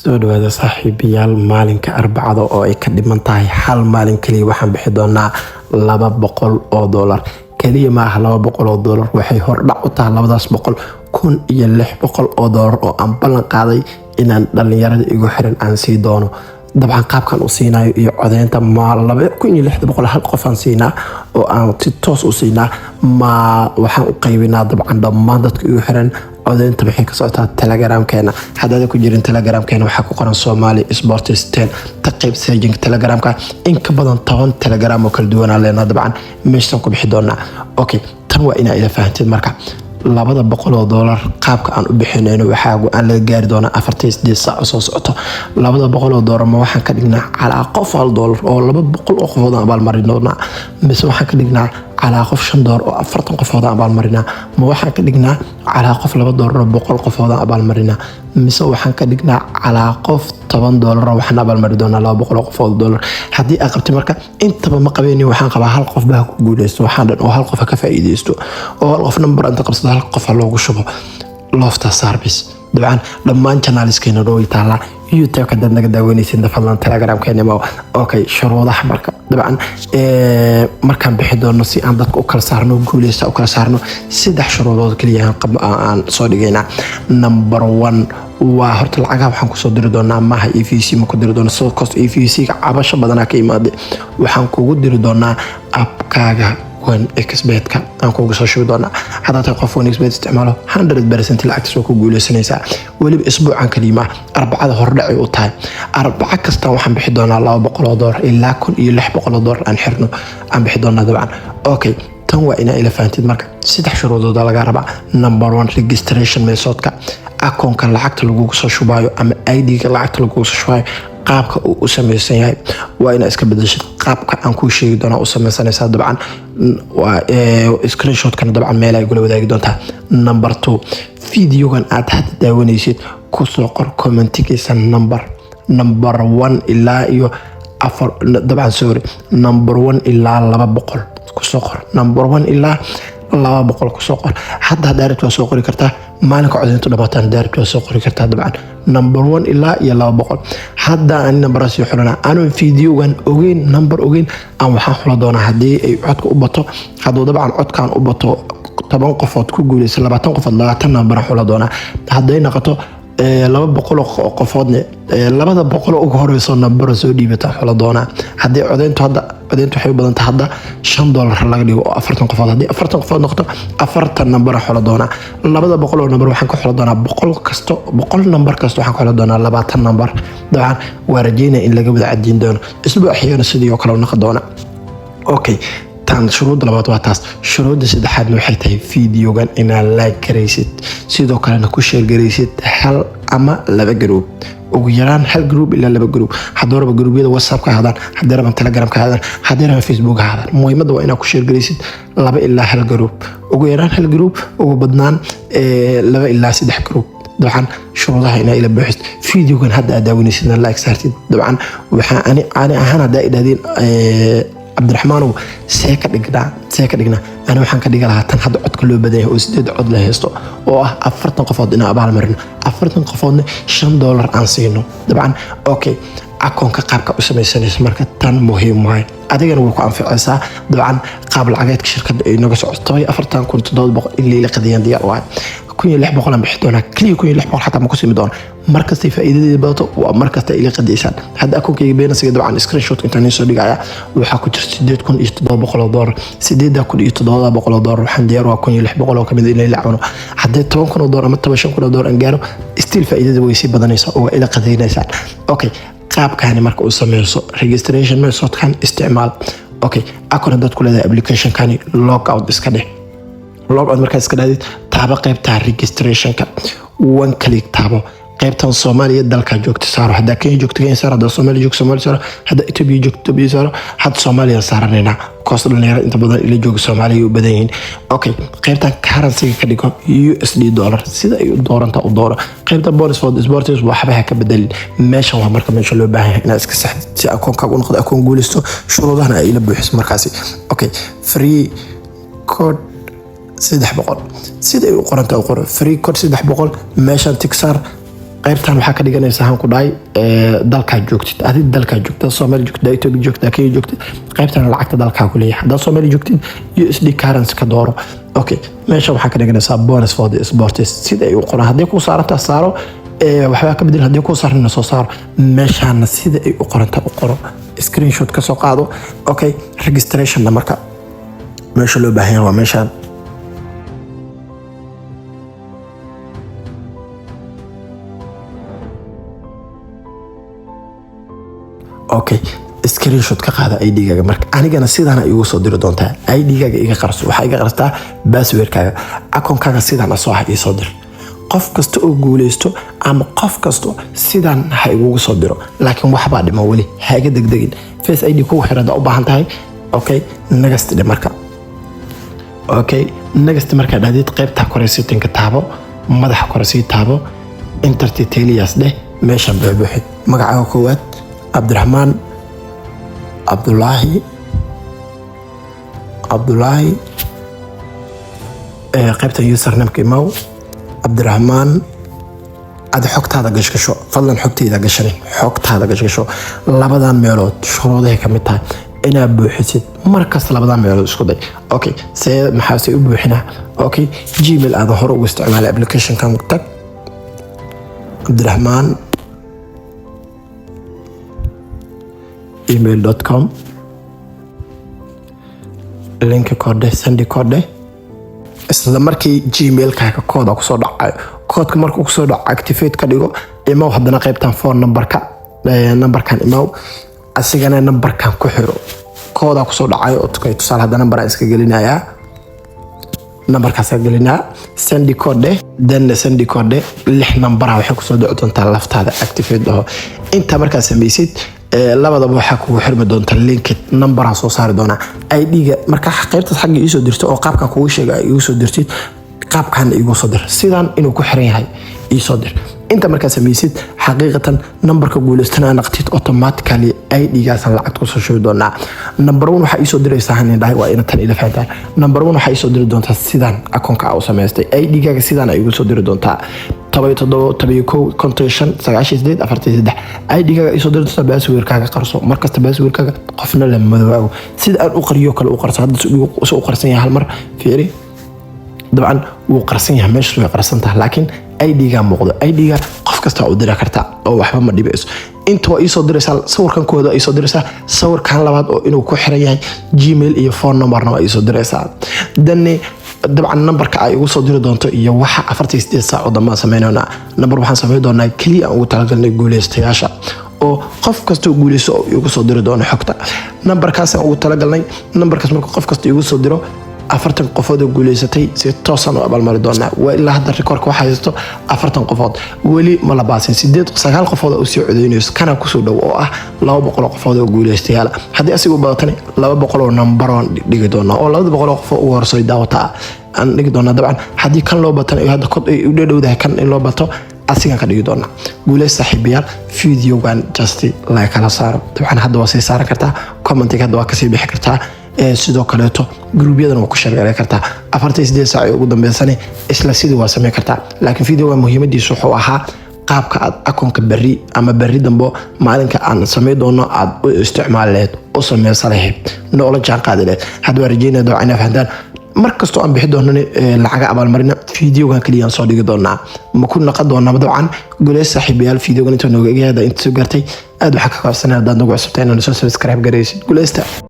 soo dhawaada saaxiibayaal maalinka arbacada oo ay ka dhiman tahay hal maalin kaliya waxaan bixi doonaa $200 kaliya maaha $200 waxay hordhac u tahay labadaas boqol $1,600 oo aan ballan qaaday inaan dhalinyarada igu xiran aan sii doono dabcan qaabkan u siinayo iyo codeynta ma $2,600 hal qof aan siinaa oo aan si toos u siinaa ma waxaan u qaybinaa dabcan dhammaan dadka igu xiran codeynta waxay ka socotaa telegramkeena hadda ku jirin telegramkeena waxaa ku qoran Somali Sports 10 taqayb seejin telegramka in ka badan 10 telegram oo kala duwan leena dabcan meeshan ku bixi doonaa okay tan waa ina ila fahanteen marka $200 qaabka aan u bixinayno waxa aan la gaari doona 48 saac soo socoto $200 ma waxaan ka dhignaa calaa qof $1 oo 200 oo qofood abaal marinoona mise waxaan ka dhignaa calaa qof $5 oo 40 qofood abaal marina ma waxaan ka dhignaa calaa qof $2 100 qofood abaal marina mise waxaan ka dhignaa calaa qof $10 waxaan abaal mari doonaa $200 qofood hadii aad qabtay marka intaba ma qabeeni waxaan qabaa hal qof baa ku guuleysto waxaan dhan oo hal qof ka faa'iideysto oo hal qof number inta qabsado hal qof loogu shubo lofta service dabcan dhammaan channelskeena oo taala YouTube ka dad naga daawanaysiin fadlan telegramkeena ma okay shuruudaha marka dabcan markaan bixi doono si aan dadka u kala saarno guuleysta u kala saarno saddex shuruudood kaliya aan soo dhigaynaa number 1 waa horta lacagaha waxaan ku soo diri doonaa maaha EVC ma ku diri doonaa soo cost EVC ka cabasho badan ka imaade waxaan kugu diri doonaa appkaaga XBet-ka aan kugu soo shubi doonaa hadda qof XBet isticmaalo 100% lacagta soo ku guuleysanaysaa waliba isbuucan kaliya arbacada hordhac u tahay arbaca kasta waxaan bixi doonaa $200 ilaa $1,600 aan xirno aan bixi doonaa dabcan okay tan waa ina ila fahanteed marka saddex shuruudood laga rabaa number 1 registration methodka akoonka lacagta lagu soo shubayo ama ID-ga lacagta lagu soo shubayo qaabka uu u sameeysan yahay waa ina iska bedesho qaabka aan ku sheegi doona u sameeysanaysa dabcan waa screenshot kan dabcan meel ay gula wadaagi doontaa number 2 videogan aad hadda daawanaysid ku soo qor commentigiisa number 1 ilaa iyo afar dabcan sorry number 1 ilaa 200 ku soo qor number 1 ilaa 200 ku soo qor hadda direct waa soo qori kartaa maalinka codeyntu dhamaataan direct waa soo qori kartaa dabcan number 1 ilaa iyo 200 hadda aan number sii xulana aan videogan ogeyn number ogeyn aan waxaan xula doonaa hadii ay codka u bato haduu dabcan codkan u bato 10 qofood ku guuleysan 20 qofood 20 number xula doonaa haday noqoto 200 qofoodne 200 ugu horeyso number soo dhiibata xula doonaa hadii codeyntu waxay u badan tahay hadda $5 laga dhigo 40 qofood hadii 40 qofood noqoto 40 number xula doonaa 200 oo number waxaan ku xula doonaa 100 number kasto waxaan ku xula doonaa 20 number dabcan waa rajeynaa in laga wada cadin doono isbuuc xiyana sidoo kale noqon doona okay tan shuruud labaad waa taas shuruudda saddexaad waxay tahay videogan inaad like gareysid sidoo kalena ku share gareysid hal ama laba group ugu yaraan hal group ilaa laba group hadoo raba groupyada WhatsApp ka hadaan hadii raba Telegram ka hadaan hadii raba Facebook ka hadaan muhiimada waa inaad ku share gareysid laba ilaa hal group ugu yaraan hal group ugu badnaan laba ilaa saddex group dabcan shuruudaha ina ila buuxis videogan hadda aad daawanaysid like saartid dabcan waxa ani ahaan hadda idaahdeen Abdurrahmaan seeka dhigna ana waxaan ka dhigaa tan hadda codka loo badan yahay oo 8 cod la haysto oo ah 40 qofood ina abaal marino 40 qofoodna $5 aan siino dabcan okay akoonka qaabka u sameeysanaysa marka tan muhiim waay adigana way ku anficaysaa dabcan qaab lacageedka shirkadda ay naga socoto $40,700 ilaa ila qadiyaan diyaar waay $1,600 aan bixi doonaa kaliya $1,600 xataa ma ku simi doona markasta faa'iidadeeda badato waa markasta ila qadiysan hadda akoonkayga beenasiga dabcan screenshot intaan soo dhigaya waxa ku jirta $8,700 $8,700 waxaan diyaar waa $1,600 oo kamid inay la cuno hadda $10,000 ama $15,000 aan gaaro still faa'iidada way si badanaysaa oo ila qadaynaysaa okay qaabkan marka uu sameeyo registration method kan isticmaal okay akoon dad ku leedahay application kan logout iska dhig logout marka iska dhigid taaba qaybta registration ka one click taabo qaybtan Soomaaliya dalka joogto saaro hadda Kenya joogto Kenya saaro hadda Soomaaliya joogto Soomaaliya saaro hadda Ethiopia joogto Ethiopia saaro hadda Soomaaliya saaranayna cost dhalinyarada inta badan ila joogo Soomaaliya u badan yihiin okay qaybtan currency ka dhigo USD dollar sida ay u dooranta u dooro qaybta bonus for sports waxba ka bedel meesha waa marka meesha loo baahan yahay inaad iska saxdo si akoonkaaga u noqdo akoon guulaysto shuruudaha ay la buuxiso markaasi okay free code 300 sida ay u qoranta u qoro free code 300 meeshan tixar qaybtan waxaa ka dhiganaysaa han ku dhahay dalkaa joogtid adi dalkaa joogta Soomaali joogta Itoobiya joogta Kenya joogta qaybtan lacagta dalkaa ku leeyahay hadda Soomaali joogtid USD currency ka dooro okay meesha waxaa ka dhiganaysaa bonus for the sports sida ay u qoraan hadii ku saaranta saaro waxba ka bedel hadii ku saarna soo saaro meeshaana sida ay u qoranta u qoro screenshot ka soo qaado okay registration marka meesha loo baahan yahay waa meeshaan okay screenshot ka qaada ID-gaaga marka anigana sidaan ay ugu soo diri doontaa ID-gaaga iga qarso waxa iga qarstaa password-kaaga account-kaaga sidaan soo ha ii soo dir qof kasta oo guuleysto ama qof kasta sidaan ha igu soo diro laakiin waxba dhima wali haaga degdegin face ID ku xirada u baahan tahay okay next marka okay next marka dhadid qaybta koreysiinka taabo madaxa koreysi taabo enter details dheh meesha buuxid magacaaga koowaad Abdurrahman Abdullahi qaybta username-ka imaw Abdurrahman ada xogtaada gashgasho fadlan xogtayda gashanin xogtaada gashgasho labadan meelood shuruudaha ka mid tahay inaad buuxisid markas labadan meelood isku day okay see maxaa si u buuxinaa okay Gmail aad hore ugu isticmaalay application-kan tag Abdurrahman email.com link code send code isla markii Gmail-kaaga kooda ku soo dhacayo koodka markuu ku soo dhaco activate ka dhigo imaw hadana qaybtan phone numberkan imaw asigana numberkan ku xiro kooda ku soo dhacayo oo tusaale hadana number iska gelinaya numberkaas gelinaa send code then send code lix number waxay ku soo dhici doontaa laftaada activate dhaho inta markaa samaysid labadaba waxa kugu xirmi doonta link number soo saari doona ID-ga marka qaybta xagga ii soo dirto oo qaabka kugu sheegay ii soo dirtid qaabkan igu soo dir sidaan inuu ku xiran yahay ii soo dir inta markaa samaysid xaqiiqatan numberka guuleystana naqtid automatically ID-gaas lacag ku soo sheegi doona number 1 waxa ii soo diraysaa hanin dhahay waa in tan ila fahantaa number 1 waxa ii soo diri doonta sidaan account-ka u sameystay ID-gaaga sidaan ay igu soo diri doontaa 77 ID-gaaga isoo dirto password-kaaga qarso markasta password-kaaga qofna la madoobo sida aan u qariyo kale u qarso hadda soo qarsan yahay hal mar fiiri dabcan wuu qarsan yahay meesha way qarsan tahay laakiin ID-ga muuqdo ID-ga qof kasta u diri kartaa oo waxba ma dhibayso inta waa isoo diraysaa sawirkan kooda isoo diraysaa sawirkan labaad oo inuu ku xiran yahay Gmail iyo phone number-na waa isoo diraysaa danne dabcan numberka ay ugu soo diri doonto iyo waxa 48 saac oo dhammaan sameeynayna number waxaan sameey doonaa kaliya ugu talagalnay guuleystayaasha oo qof kasta guuleysto oo ugu soo diri doono xogta numberkaas ugu talagalnay numberkaas marka qof kasta ugu soo diro 40 qofood oo guuleysatay si toosan oo abaalmarin doona waa ilaa hadda rekoorka waxa haysto 40 qofood wali ma la baasin 9 qofood oo soo codeynayso kana ku soo dhaw oo ah 200 qofood oo guuleystayaal hadii asigu badatay 200 oo number on dhigi doona oo 200 qof oo horsay daawata aan dhigi doona dabcan hadii kan loo batan iyo hadda kod ay u dhadhowdahay kan in loo bato asigan ka dhigi doona guuleysta saaxiibayaal video-gan just like kala saaro dabcan hadda waa sii saaran kartaa comment-ka hadda waa ka sii bixi kartaa sidoo kaleeto group-yadan waa ku shaqeyn kartaa 48 saac ugu dambeysana isla sidii waa sameyn kartaa laakiin video-ga muhiimadiisu wuxuu ahaa qaabka aad account-ka berri dambo maalinka aan sameyn doono aad u isticmaaleed oo sameeysan lahayd noola jaan qaadileed hadda waa rajeynaa inaa fahantaan markastoo aan bixi doono lacag abaalmarina video-gan kaliya soo dhigi doonaa ma ku naqad doonaa dabcan guuleys saaxiibayaal video-gan inta nooga eegayda inta soo gartay aad waxa ka qabsanaa dad nagu cusubtay inaan soo subscribe gareysid guuleysta